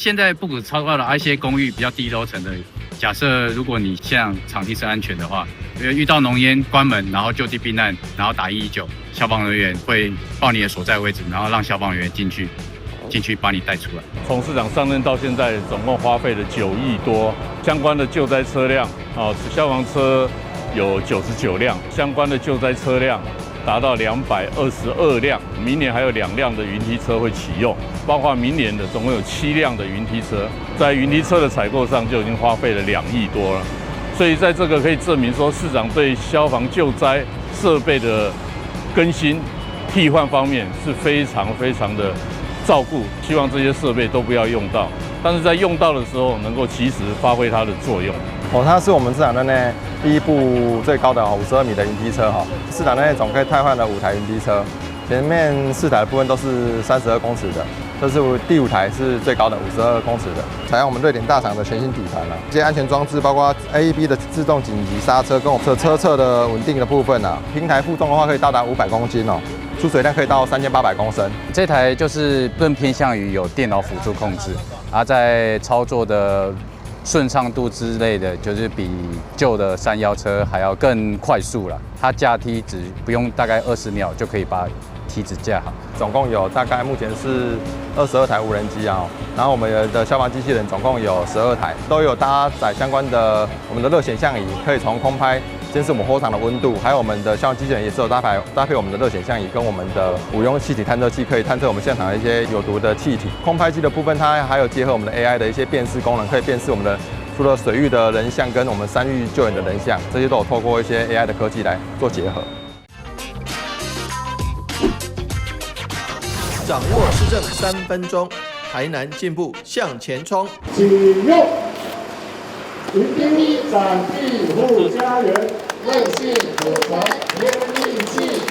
現在不止超高樓，一些公寓比較低樓層的，假設如果你像場地是安全的話，遇到濃煙關門，然後就地避難，然後打119，消防人員會報你的所在位置，然後讓消防員進去把你帶出來。從市长上任到現在，總共花費了9億多，相關的救災車輛消防車有99輛，相關的救災車輛達到222輛，明年還有2輛的雲梯車會啟用，包括明年的總共有7輛的雲梯車，在雲梯車的採購上就已經花費了2億多了，所以在這個可以證明說，市長對消防救災設備的更新、替換方面是非常的照顧，希望這些設備都不要用到，但是在用到的时候能夠及時發揮它的作用。它是我們市场任內第一部最高的52米的雲梯車市场任內總可以汰換了5台雲梯車，前面4台的部分都是32公尺的，這是第5台是最高的52公尺的，採用我們瑞典大廠的全新底盤這些安全裝置包括 AEB 的自動緊急剎車跟我們車側的穩定的部分平台負重的話可以到達500公斤出水量可以到3800公升。這台就是更偏向於有電腦輔助控制，在操作的順暢度之類的，就是比舊的311車還要更快速了。它架梯只不用大概20秒就可以把梯子架好。总共有大概目前是22台無人機然後我們的消防機器人总共有12台，都有搭載相關的我們的熱顯像儀，可以從空拍監視我們火場的溫度，還有我們的消防機器人也是有搭配我們的熱顯像儀跟我們的五用气體探測器，可以探測我們現场的一些有毒的气体。空拍机的部分，它還有結合我們的 AI 的一些辨識功能，可以辨識我們的除了水域的人像跟我們山域救援的人像，這些都有透過一些 AI 的科技來做結合。掌握施政3分鐘，台南進步向前衝。請用雲梯展地護家園，衛星火柴天力器。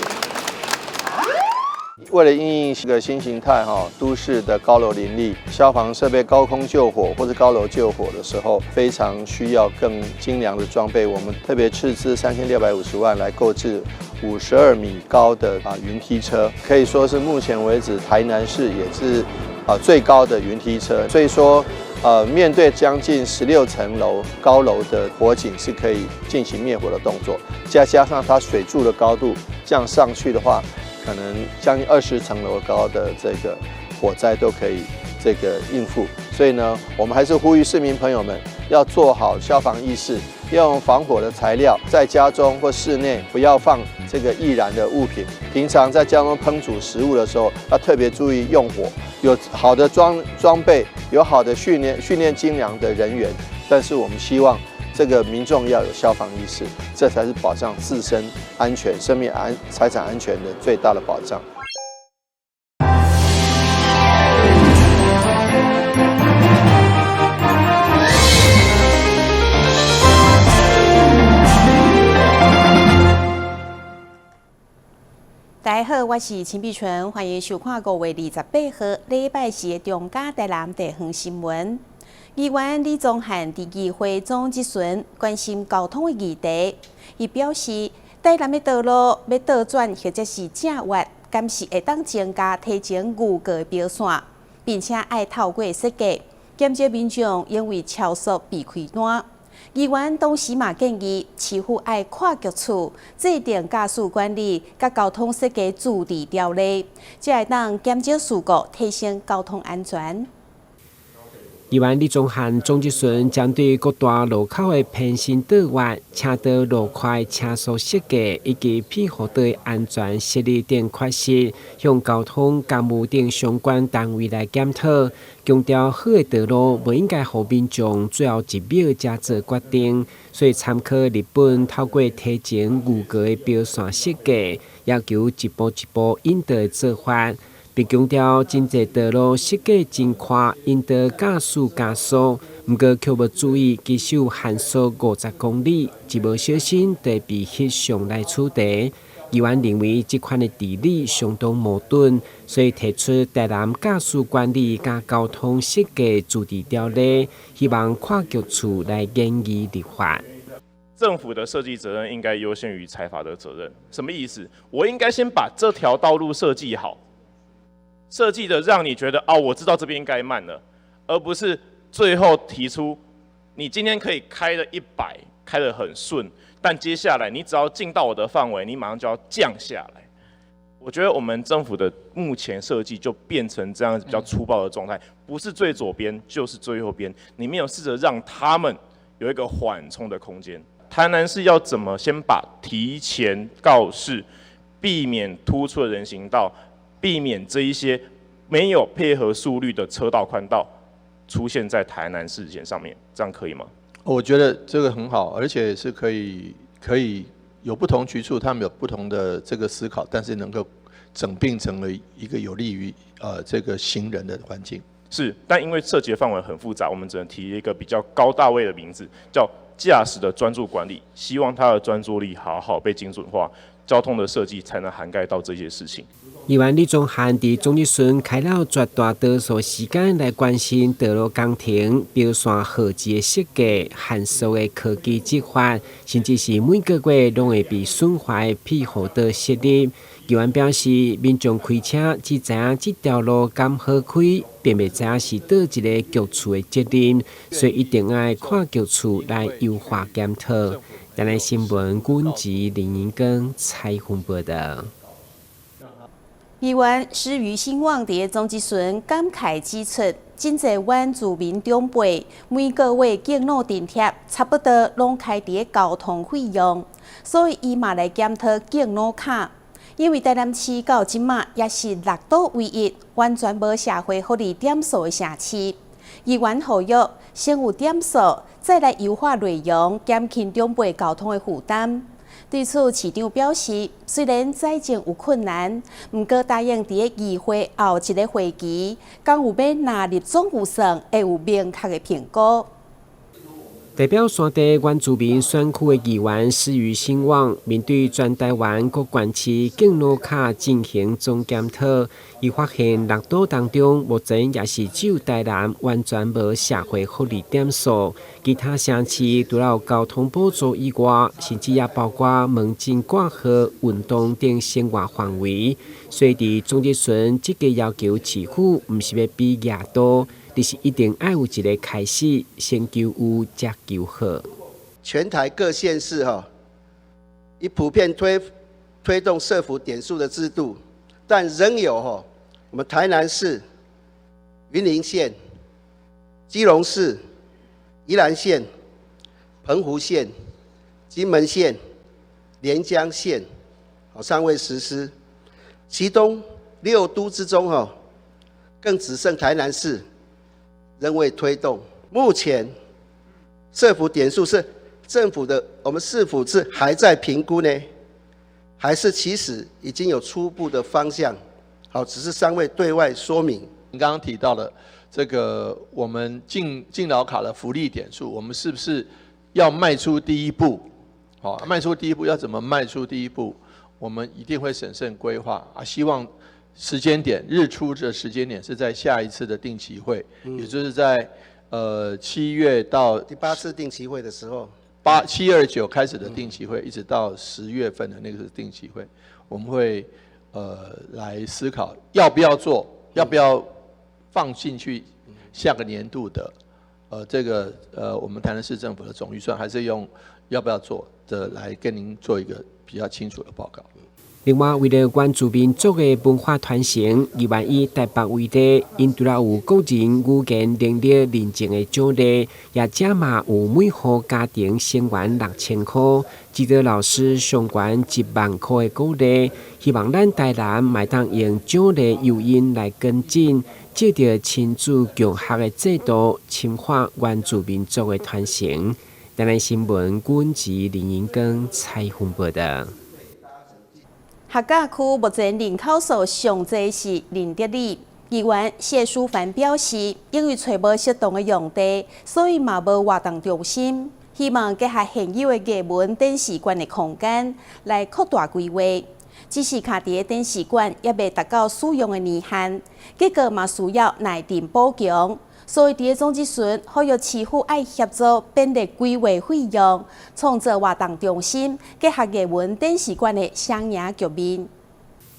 為了因應這個新形態都市的高樓林立，消防設備高空救火或者高樓救火的時候，非常需要更精良的裝備。我們特別斥資3650萬來購置52米高的雲梯車，可以說是目前為止台南市也是最高的雲梯車。所以說面對将近16層樓高樓的火警是可以進行滅火的動作，加上它水柱的高度這樣上去的話，可能將近20層樓高的這個火災都可以應付。所以呢，我們還是呼籲市民朋友們要做好消防意識，要用防火的材料，在家中或室內不要放这个易燃的物品。平常在家中烹煮食物的时候，要特別注意用火。有好的裝備，有好的訓練精良的人員，但是我們希望這個民眾要有消防意識，這才是保障自身安全、生命財產安全的最大的保障。大家好，我是陳碧純，歡迎收看5月28號禮拜四的中嘉台南地方新聞。議員李宗翰在議會總質詢關心交通的議題，伊表示，台南的道路要倒轉或者是正彎，敢是會當增加提前預告的標線，並且愛透過設計減少民眾因為超速被開單。議員同時嘛建議市府愛跨局處制定駕駛管理甲交通設計注意條例，才會當減少事故，提升交通安全。議員李宗翰總質詢針對各大路口的偏心倒彎、車道路塊車速設計以及庇護道安全設立等缺失，向交通監務等相關單位來檢討，強調好的道路不應該讓民眾最後一秒才做決定，所以參考日本透過提前預告的標線設計，要求一步一步引導的做法。並強調，真濟道路設計真寬，引導駕駛加速，不過卻無注意其實有限速50公里，一無小心就會被翕上來處罰。議員認為這款的治理相當矛盾，所以提出台南駕駛管理加交通設計注意條例，希望跨局處來研議立法。政府的設計責任應該優先於裁罰的責任。什麼意思？我應該先把這條道路設計好。設計的讓你覺得我知道這邊應該慢了，而不是最後提出你今天可以開了100，開得很順，但接下來你只要進到我的範圍，你馬上就要降下來。我覺得我們政府的目前設計就變成這樣比較粗暴的狀態，不是最左邊就是最右邊，你沒有試着讓他們有一個緩衝的空間。台南市要怎麼先把提前告示，避免突出的人行道，避免這一些沒有配合速率的車道寬道出現在台南市線上面，這樣可以嗎？我覺得這個很好，而且是可以有不同局處，他們有不同的這個思考，但是能夠整併成了一個有利於這個行人的環境。是，但因為設計的範圍很複雜，我們只能提一個比較高大位的名字，叫駕駛的專注管理。希望他的專注力好好被精準化，交通的設計才能涵蓋到這些事情。議員李宗翰在總集選開了絕大多數時間來關心道路工程、標線號誌的設計、限速的科技執法，甚至是每個月攏會被損壞庇護道設立。議員表示，民眾開車只知影這條路敢好開，並未知影是倒一個局處的責任，所以一定要看局處來優化檢討。台南新聞軍籍林英庚採訪報道。議員施予新旺在總集選感慨指出，真濟原住民長輩每個月敬老津貼差不多攏開在交通費用，所以伊嘛來檢討敬老卡。因為台南市到今嘛也是6都唯一完全無社會福利點數的城市。議員呼籲先有點數，再來優化內容，減輕長輩交通的負擔。對此，市長表示，雖然財政有困難，不過答應在議會後一個會期，剛有要納入總預算，會有明確的評估。代表山地原住民選區的議員施予新旺，面對全台灣各縣市敬老卡進行總檢討，伊發現6都當中，目前也是只有台南完全無社會福利點數，其他城市除了有交通補助以外，甚至也包括門診掛號、運動等生活範圍。所以佇總集選這個要求市府，不是要比亞都。就是一定要有一個開始，先求有再求好。全台各縣市已普遍推動社福點數的制度，但仍有我們台南市、雲林縣、基隆市、宜蘭縣、澎湖縣、金門縣、連江縣尚未實施，其中6都之中更只剩台南市仍未推動。目前社福點數是政府的，我們是否是還在評估呢？還是其實已經有初步的方向？只是尚未對外說明。您剛剛提到的這個我們敬老卡的福利點數，我們是不是要邁出第一步？邁出第一步要怎麼邁出第一步？我們一定會審慎規劃希望時間點日出的時間點是在下一次的定期會，也就是在7月到第8次定期會的時候，7月29開始的定期會，一直到10月份的那個是定期會，我們會來思考要不要做，要不要放進去下個年度的這個我們台南市政府的總預算，還是用要不要做的來跟您做一個比較清楚的報告。另外，為了原住民族的文化傳承，議員以台北為例，因除了有個人語言能力認證的獎勵，也加碼有每戶家庭生源6000塊，指導老師上懸1萬塊的鼓勵，希望咱台南麥當用獎勵誘因來跟進，借着親子共學的制度，深化原住民族的傳承。台南新聞軍籍林英庚採訪報道。客家區目前人口數上濟是林德里。議員謝淑凡表示，因為找無適當的用地，所以嘛無活動中心，希望結合現有的藝文展示館的空間來擴大規劃。只是徛佇展示館也未達到使用的年限，結果嘛需要內定補強。所以，在總集選呼籲市府愛協助編列規劃費用，創造活動中心，結合藝文展示館的雙贏局面。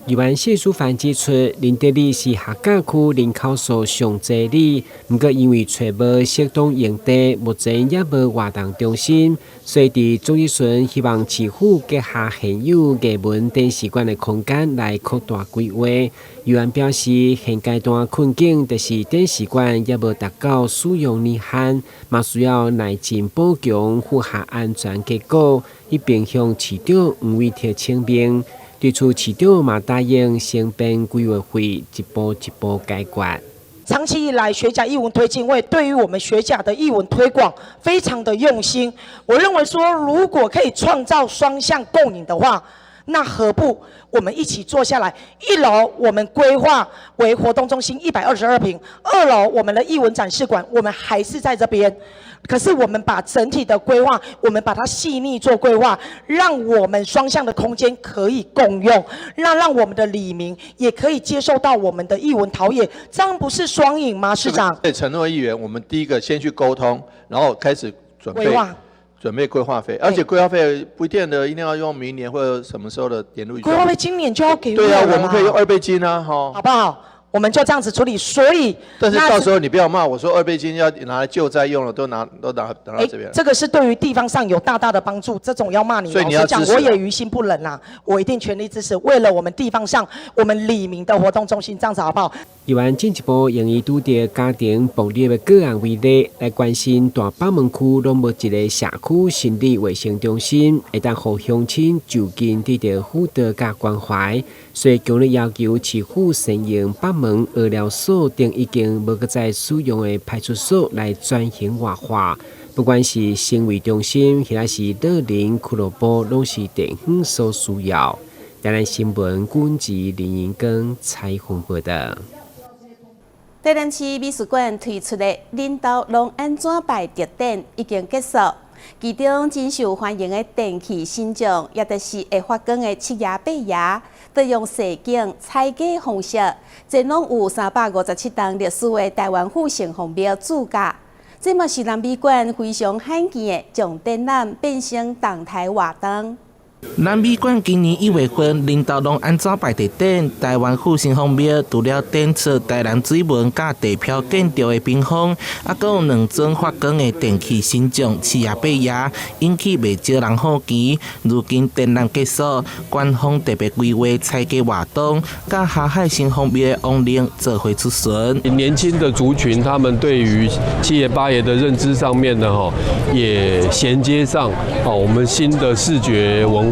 宜蘭縣署反指出，林德里是客家區人口數上濟里，不過因為找無適當用地，目前也無活動中心，所以佇總集村希望市府結合現有藝文電視館的空間來擴大規劃。宜蘭表示，現階段困境就是電視館也無達到使用年限，嘛需要耐進補強符合安全結構，一並向市長黃偉哲請命。對此，市長嘛答應先編規劃會，一步一步解決。長期以來，學甲藝文推進會對於我們學甲的藝文推廣非常的用心。我認為說，如果可以創造雙向共贏的話，那何不我們一起坐下來？一樓我們規劃為活動中心122坪，2樓我們的藝文展示館，我們還是在這邊。可是我們把整體的規劃，我們把它細膩做規劃，讓我們雙向的空間可以共用，讓我們的里民也可以接受到我們的藝文陶冶，這樣不是雙贏嗎？市長，對，承諾議員，我們第一個先去溝通，然後開始準備規劃費，而且規劃費不一定要用明年或者什麼時候的年度預算。規劃費今年就要給我了。對啊，我們可以用2倍金啊，哈，好不好？我們就這樣子處理，所以，但是到時候你不要罵我說2倍金要拿來救災用了，都拿到這邊。這個是對於地方上有大大的幫助，這種要罵你，所以你要支持。老實講，我也於心不忍啦，我一定全力支持，為了我們地方上我們里民的活動中心，這樣子好不好？宜蘭進一步用以拄着家庭暴力的個案為例，來關心大北門區攏無一個社區心理衛生中心，會當互鄉親就近得到輔導甲關懷，所以強烈要求市府善用北門醫療所等已經無再使用的派出所來轉型活化，不管是行為中心，或者是老人俱樂部，攏是地方所需要。台南新聞管制林榮光採訪報道。台南市美術館推出的“恁兜攏安怎擺”特展已經結束，其中真受歡迎的電器新獎，也就是會發光的七爺八爺，都用實景採假方式，這攏有357棟歷史的台灣府城隍廟主角。這嘛是南美館非常罕見的，將展覽變成動態活動。南美館今年1月份，恁兜攏安怎擺特展？台灣府城隍廟除了展出台南水文甲地標建築的屏風，還有2尊發光的電器新獎七爺八爺，引起袂少人好奇。如今展覽結束，官方特別規劃採假活動，甲霞海城隍廟的亡靈做伙出巡。年輕的族群，他們對於七爺八爺的認知上面呢，也銜接上我們新的視覺文化。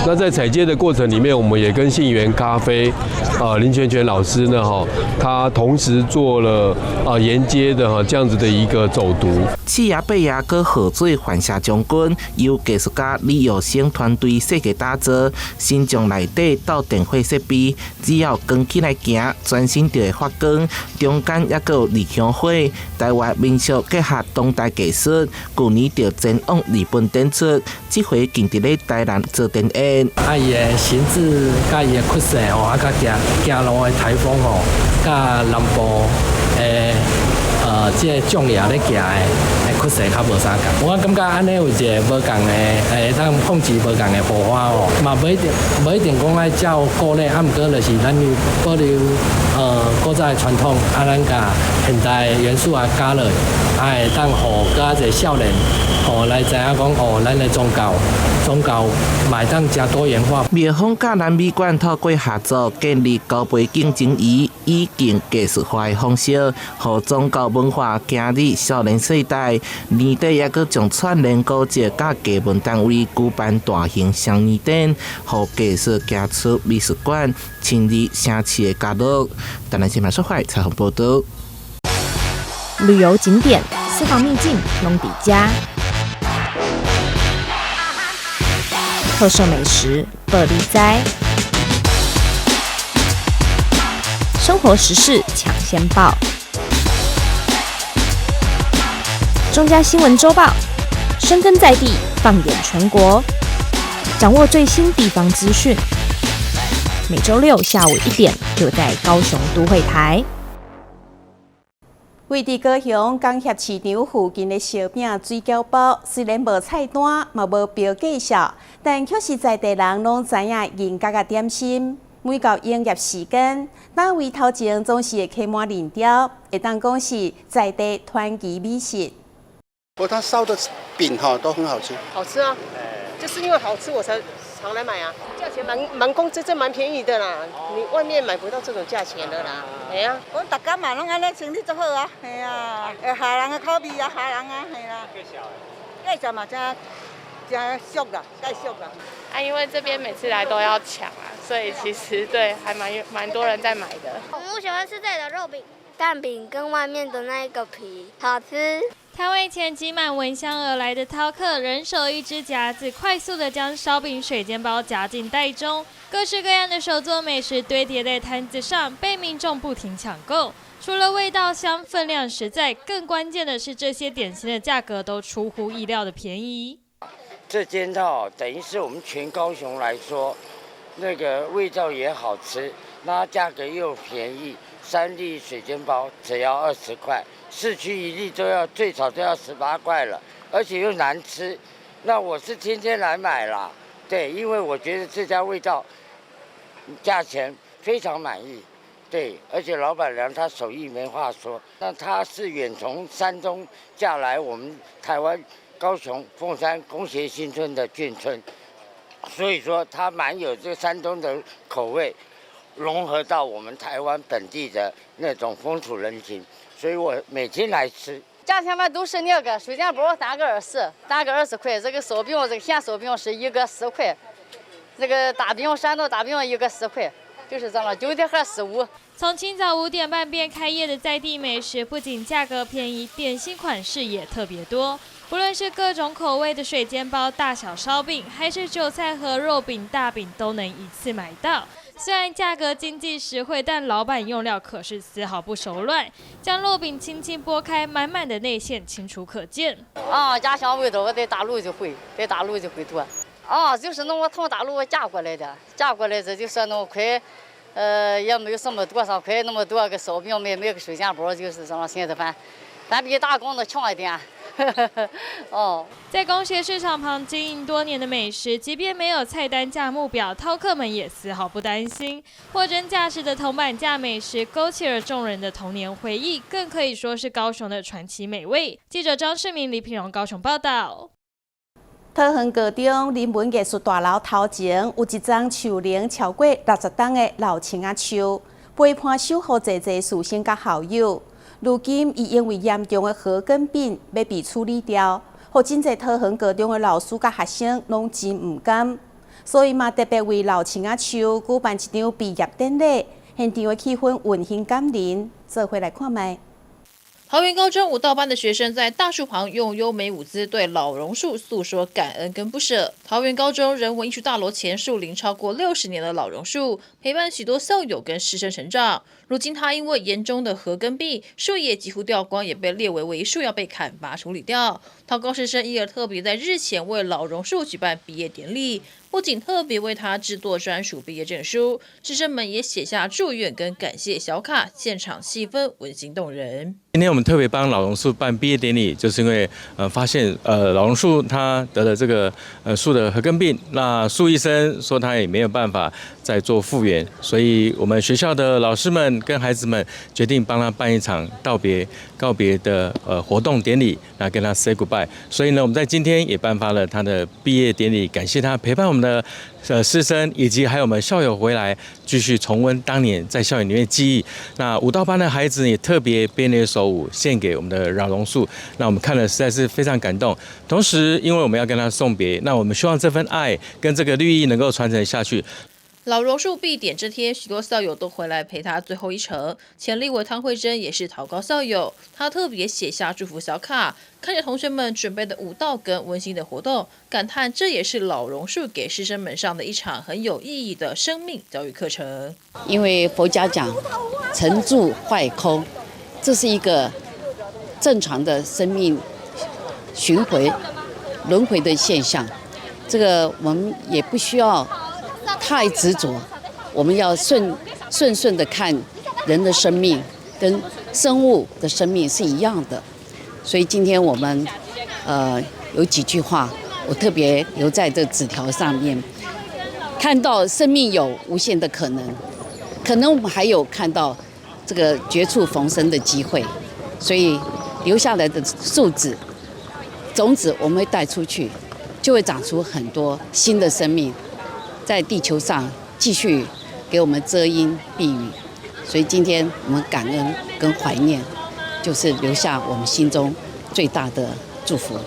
那在採假的過程裡面，我們也跟信源咖啡林全全老師呢，他同時做了沿街的這樣子的一個走讀。七爺八爺閣號做反射將軍，由藝術家李友生團隊設計打造，新將內底到電火設備，只要光起來行，全身就會發光。中間也閣有離香火，台灣民俗結合當代技術，去年就前往日本展出，這回竟佇咧台南做展演。伊的形制，甲伊的曲線啊甲行路的台風甲南部這種野咧行的曲線較無相共。我感覺安尼有一個無共的，當控制無共的步伐嘛無一定講愛照古禮，毋過就是咱有保留古早的傳統，咱甲現代元素啊加落，會當互甲一個少年，來知影講咱的宗教嘛會當真多元化。廟方甲南美館透過合作，建立高背景整儀，以更藝術化的方式，互宗教文化行入少年世代。年底也閣將串聯古蹟甲藝文單位舉辦大型雙年展，互藝術加出美術館親歷城市的角落。台南新聞社會採訪報道。旅遊景點、私房秘境攏底家，特色美食樂利哉，生活時事搶先報。中嘉新聞週報，深耕在地，放眼全國，掌握最新地方資訊。每週6下午1點，就在高雄都會台。位於高雄港協市場附近的燒餅水餃包，雖然無菜單，嘛無標介紹，但卻是在地人攏知影嚴格的點心。每到營業時間，單位頭前總是會開滿人潮，會當講是在地團結美食。它燒的餅都很好吃。好吃啊，就是因為好吃我才常來買啊。價錢蠻公正，蠻便宜的啦，你外面買不到這種價錢的啦。係啊，我大家嘛攏安尼生意做好啊，係啊，下人嘅口味啊，下人啊，係啦。介紹嘛，真俗啦，太俗啦。啊，因為這邊每次來都要搶啊，所以其實對還蠻多人在買的。我喜歡吃這裡的肉餅，蛋餅跟外面的那一個皮好吃。攤位前擠滿聞香而來的饕客，人手一隻夾子，快速地將燒餅、水煎包夾進袋中。各式各樣的手作美食堆疊在攤子上，被民眾不停搶購。除了味道香、分量實在，更關鍵的是這些點心的價格都出乎意料的便宜。這間等於是我們全高雄來說，那個味道也好吃，那價格又便宜，3粒水煎包只要20塊。市區1粒最少都要18塊了，而且又難吃。那我是天天來買啦，對，因為我覺得這家味道、價錢非常滿意，對，而且老闆娘她手藝沒話說。那她是遠從山東嫁來我們台灣高雄鳳山工協新村的眷村，所以說她蠻有這個山東的口味，融合到我們台灣本地的那種風土人情。所以我每天來吃。價錢嘛都是那個水煎包單個20塊，這個手餅這個鹹手餅是一個10塊，這個大餅山東大餅一個10塊，就是這樣，9點和15。從清早5點半便開業的在地美食，不僅價格便宜，點心款式也特別多。不論是各種口味的水煎包、大小燒餅，還是韭菜盒、肉餅、大餅，都能一次買到。雖然價格經濟實惠，但老闆用料可是絲毫不手軟，將肉餅輕輕剝開，滿滿的內餡清楚可見。家鄉味道我在大陸就會做。就是那我從大陸嫁過來的，這就是那麼快，也沒有什麼多少塊，那麼多個手餅，每個水煎包就是這樣現在反比打工的窮一點。在工協市場旁經營多年的美食，即便沒有菜單價目表，饕客們也絲毫不擔心。貨真價實的銅板價美食，勾起了眾人的童年回憶，更可以說是高雄的傳奇美味。記者張世明、李品榮高雄報道。桃園高中人文藝術大樓頭前有一張樹齡超過60棟的老青仔樹，陪伴守護濟濟師生甲校友。如今，伊因為嚴重的河根病要被處理掉，互真濟桃園高中的老師甲學生攏真唔甘，所以嘛特別為老青仔樹舉辦一場畢業典禮，現場的氣氛溫馨感人。做回來看賣。桃園高中舞蹈班的學生在大樹旁用優美舞姿對老榕樹訴說感恩跟不捨。桃園高中人文藝術大樓前樹齡超過60年的老榕樹，陪伴許多校友跟師生成長。如今它因為嚴重的河根病，樹葉幾乎掉光，也被列為危樹要被砍伐處理掉。桃高師生因而特別在日前為老榕樹舉辦畢業典禮，不僅特別為他制作專屬畢業證書，師生們也寫下祝願跟感謝小卡，現場氣氛溫馨動人。今天我們特別幫老榕樹辦畢業典禮，就是因為發現老榕樹它得了這個樹的河根病，那樹醫生說他也沒有辦法再做復原，所以我們學校的老師們跟孩子們決定幫他辦一場告別的活動典禮，那跟他 say goodbye。所以呢，我們在今天也頒發了他的畢業典禮，感謝他陪伴我們的師生以及還有我們校友回來繼續重溫當年在校園裡面的記憶。那舞蹈班的孩子也特別編了一首舞獻給我們的老榕樹，那我們看了實在是非常感動。同時，因為我們要跟他送別，那我們希望這份愛跟這個綠意能夠傳承下去。老榕樹畢典這天，許多校友都回來陪他最後一程。前立委湯慧珍也是桃高校友，他特別寫下祝福小卡，看着同學們準備的舞蹈跟溫馨的活動，感嘆這也是老榕樹給師生們上的一場很有意義的生命教育課程。因為佛家講成住壞空，這是一個正常的生命循環輪迴的現象，這個我們也不需要太執着，我們要順的看人的生命跟生物的生命是一樣的。所以今天我們有幾句話，我特別留在這紙條上面。看到生命有無限的可能，可能我們還有看到這個絕處逢生的機會，所以留下來的樹子、種子我們會帶出去，就會長出很多新的生命，在地球上繼續給我們遮陰避雨。所以今天我們感恩跟懷念，就是留下我們心中最大的祝福。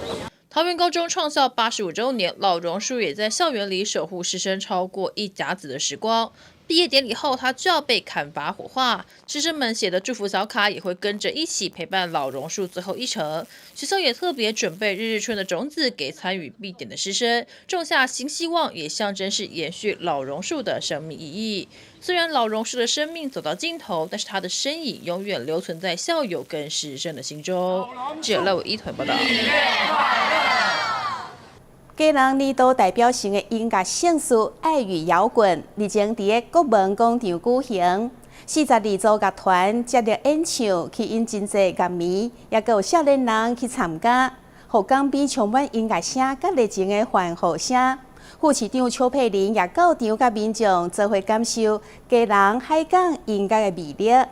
桃園高中創校85週年，老榕樹也在校園裡守護師生超過一甲子的時光。畢業典禮後，它就要被砍伐火化，師生們寫的祝福小卡也會跟着一起陪伴老榕樹最後一程。學校也特別準備日日春的種子給參與畢典的師生，種下新希望，也象徵是延續老榕樹的生命意義。雖然老榕樹的生命走到盡頭，但是它的身影永遠留存在校友跟師生的心中。記者賴偉一團報道。佳人年度代表性的音樂盛事《愛與搖滾》日前在國門廣場舉行，42組樂團接力演唱，吸引真濟樂迷，也有少年人去參加，讓港邊充滿音樂聲甲熱情的歡呼聲。副市長邱佩玲也到場甲民眾做伙感受佳人海港音樂的魅力。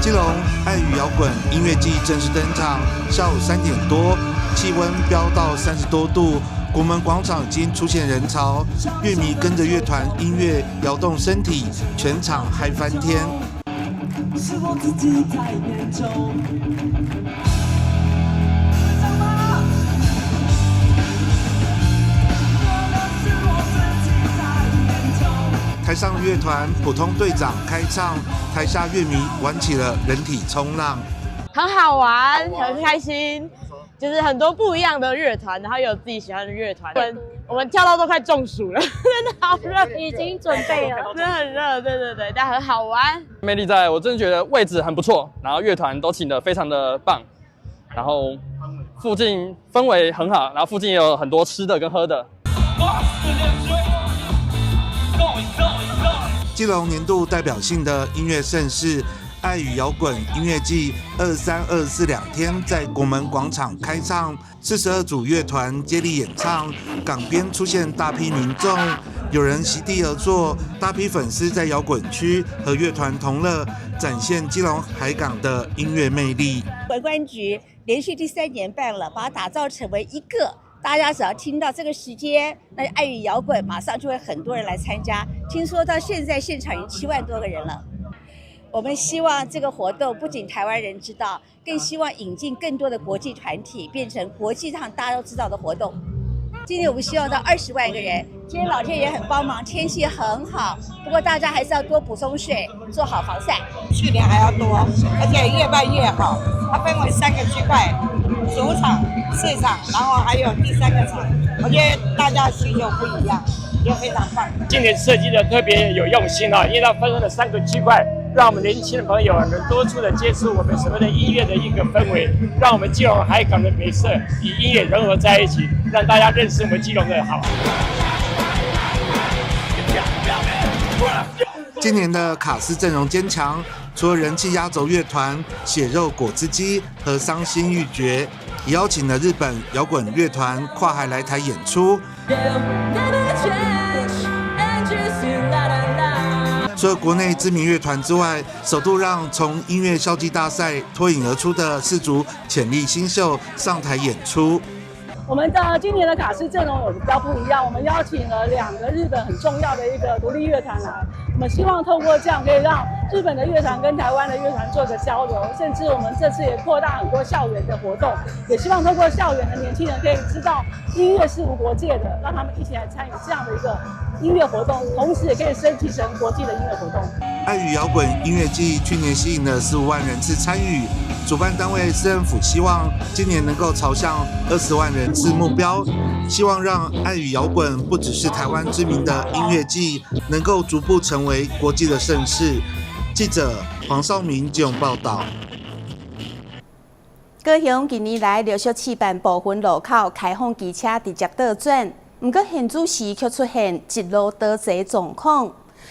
基隆愛與搖滾音樂季正式登場，下午3點多，氣溫飆到30多度，國門廣場已經出現人潮，樂迷跟着樂團音樂搖動身體，全場嗨翻天。是我自己太嚴重。台上樂團普通隊長開唱，台下樂迷玩起了人體衝浪，很好玩，很開心，就是很多不一樣的樂團，然後也有自己喜歡的樂團。我們跳到都快中暑了，真的好熱，已經準備了，真的很熱，對，但很好玩。魅力在，我真的覺得位置很不錯，然後樂團都請得非常的棒，然後附近氛圍很好，然後附近也有很多吃的跟喝的。基隆年度代表性的音樂盛事愛與搖滾音樂季23、24兩天在國門廣場開唱，42組樂團接力演唱，港邊出現大批民眾，有人席地而坐，大批粉絲在搖滾區和樂團同樂，展現基隆海港的音樂魅力。觀光局連續第3年辦了，把它打造成為一個。大家只要聽到這個時間，那愛與搖滾馬上就會很多人來參加。聽說到現在現場已經7萬多個人了。我們希望這個活動不僅台灣人知道，更希望引進更多的國際團體，變成國際上大家都知道的活動。今年我們希望到20萬個人。今天老天爺很幫忙，天氣很好，不過大家還是要多補充水，做好防曬。去年還要多，而且越辦越好。它分為3個區塊，主場、市場，然後還有第3個場。我覺得大家需求不一樣，也非常棒。今年設計的特別有用心啊，因為它分了3個區塊，讓我們年輕的朋友能多處的接觸我們所謂的音樂的一個氛圍，讓我們基隆海港的美色與音樂融合在一起，讓大家認識我們基隆的好。今年的卡司陣容堅強，除了人氣壓軸樂團血肉果汁機和傷心欲絕，也邀請了日本搖滾樂團跨海來台演出。除了國內知名樂團之外，首度讓從音樂校際大賽脫穎而出的4組潛力新秀上台演出。我們的今年的卡司陣容有比較不一樣，我們邀請了2個日本很重要的一個獨立樂團來，我們希望透過這樣可以讓日本的樂團跟台灣的樂團做個交流，甚至我們這次也擴大很多校園的活動，也希望透過校園的年輕人可以知道音樂是無國界的，讓他們一起來參與這樣的一個音樂活動，同時也可以升級成國際的音樂活動。愛與搖滾音樂季去年吸引了15萬人次參與，主辦單位市政府希望今年能夠朝向20萬人次目標，希望讓愛與搖滾不只是台灣知名的音樂季，能夠逐步成為國際的盛事。記者黃少明基隆報道。高雄近年來陸續試辦部分路口開放機車直接倒轉，不過現主時卻出現一路倒齊狀況。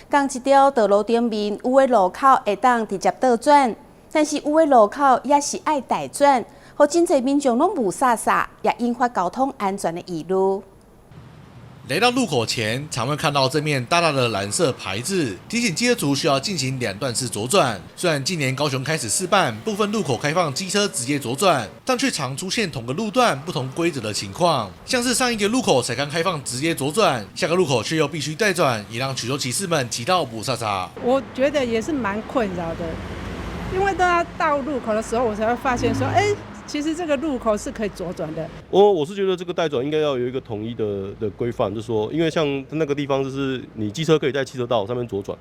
講一條道路頂面有的路口會當直接倒轉，但是有的路口也是愛待轉，和真濟民眾攏霧煞煞，也引發交通安全的疑慮。來到路口前，常會看到這面大大的藍色牌子，提醒機車族需要進行兩段式左轉。雖然今年高雄開始試辦部分路口開放機車直接左轉，但卻常出現同個路段不同規則的情況，像是上一個路口才剛開放直接左轉，下個路口卻又必須帶轉，也讓許多騎士們騎到霧煞煞。我覺得也是蠻困擾的，因為當到路口的時候，我才會發現說，其實這個路口是可以左轉的。我是覺得這個帶轉應該要有一個統一的規範，就是說，因為像那個地方就是你機車可以在汽車道上面左轉，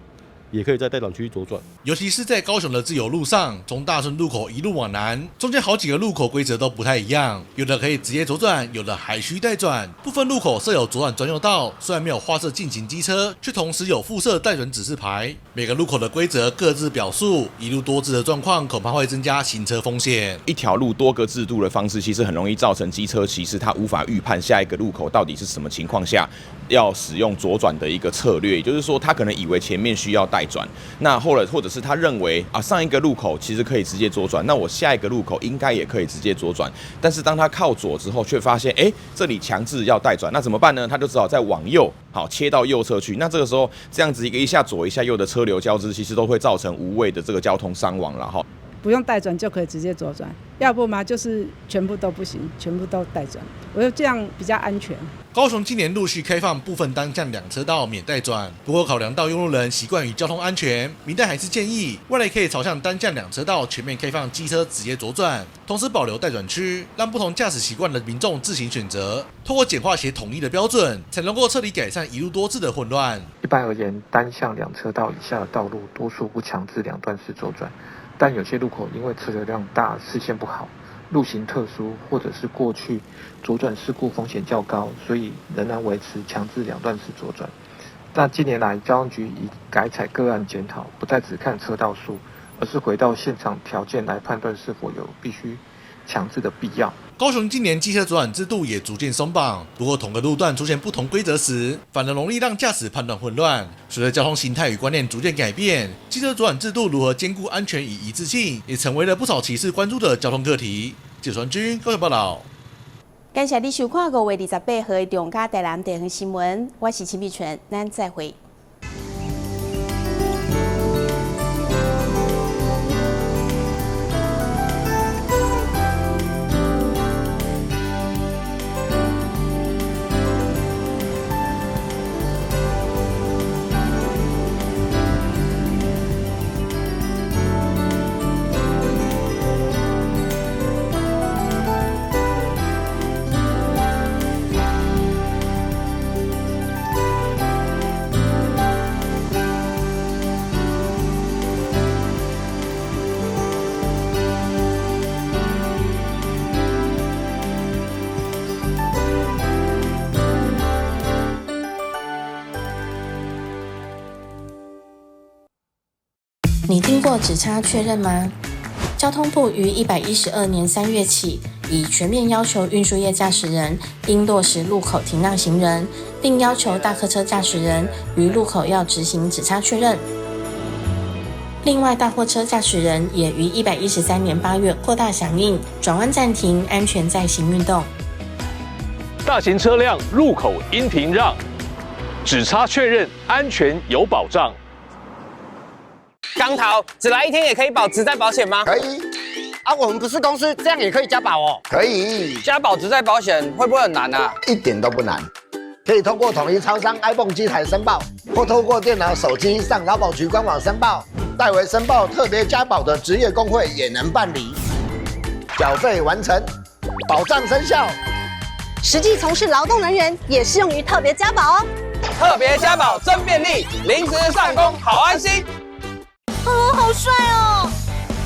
也可以在待轉區左轉。尤其是在高雄的自由路上，從大順路口一路往南，中間好幾個路口規則都不太一樣，有的可以直接左轉，有的還需待轉。部分路口設有左轉專用道，雖然沒有劃設禁行機車，卻同時有附設待轉指示牌。每個路口的規則各自表述，一路多制的狀況恐怕會增加行車風險。一條路多個制度的方式，其實很容易造成機車騎士他無法預判下一個路口到底是什麼情況下要使用左轉的一個策略，也就是說，他可能以為前面需要待轉，那或者是他認為上一個路口其實可以直接左轉，那我下一個路口應該也可以直接左轉，但是當他靠左之後，卻發現這裡強制要待轉，那怎麼辦呢？他就只好再往右，切到右側去。那這個時候這樣子一下左一下右的車流交織，其實都會造成無謂的這個交通傷亡了哈。不用待轉就可以直接左轉，要不嘛就是全部都不行，全部都待轉，我覺得這樣比較安全。高雄今年陸續開放部分單向兩車道免待轉，不過考量到用路人習慣於交通安全，民代還是建議未來可以朝向單向兩車道全面開放機車直接左轉，同時保留待轉區，讓不同駕駛習慣的民眾自行選擇，透過簡化且統一的標準，才能夠徹底改善一路多制的混亂。一般而言，單向兩車道以下的道路多數不強制兩段式左轉。但有些路口因為車流量大、視線不好、路型特殊，或者是過去左轉事故風險較高，所以仍然維持強制兩段式左轉。但近年來，交通局已改採個案檢討，不再只看車道數，而是回到現場條件來判斷是否有必須強制的必要。高雄今年機車左轉制度也逐漸鬆綁，不過同個路段出現不同規則時，反而容易讓駕駛判斷混亂。隨着交通形態與觀念逐漸改變，機車左轉制度如何兼顧安全與一致性，也成為了不少騎士關注的交通課題。記者傳君高雄報道。感謝你收看5月28號的中嘉台南地方新聞，我是陳碧純，咱再會。你聽過指差確認嗎？交通部於112年3月起，已全面要求運輸業駕駛人應落實路口停讓行人，並要求大客車駕駛人於路口要執行指差確認。另外，大貨車駕駛人也於113年8月擴大響應，轉彎暫停安全再行運動。大型車輛路口應停讓，指差確認，安全有保障。剛桃，只來1天也可以保職災保險嗎？可以。啊，我們不是公司，這樣也可以加保哦。可以。加保職災保險會不會很難啊？一點都不難，可以通過統一超商 iPhone 機台申報，或透過電腦、手機上勞保局官網申報。代為申報特別加保的職業工會也能辦理。繳費完成，保障生效。實際從事勞動人員也適用於特別加保哦。特別加保真便利，臨時上工好安心。哦，好帥哦！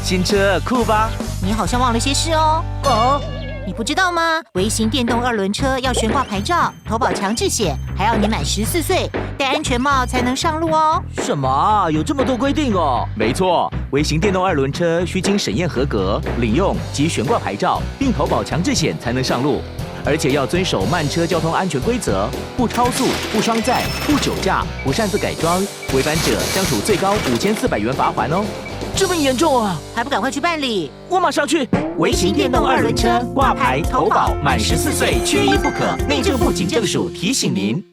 新車酷吧？你好像忘了些事哦。哦，你不知道嗎？微型電動2輪車要懸掛牌照、投保強制險，還要你滿14歲，戴安全帽才能上路哦。什麼啊？有這麼多規定哦？沒錯，微型電動2輪車需經審驗合格、領用及懸掛牌照，並投保強制險才能上路。而且要遵守慢車交通安全規則，不超速、不雙載、不酒駕、不擅自改裝，違反者將處最高5400元罰鍰哦。這麼嚴重啊？還不趕快去辦理？我馬上去。微型電動二輪車掛牌投保滿14歲缺一不可。內政部警政署提醒您。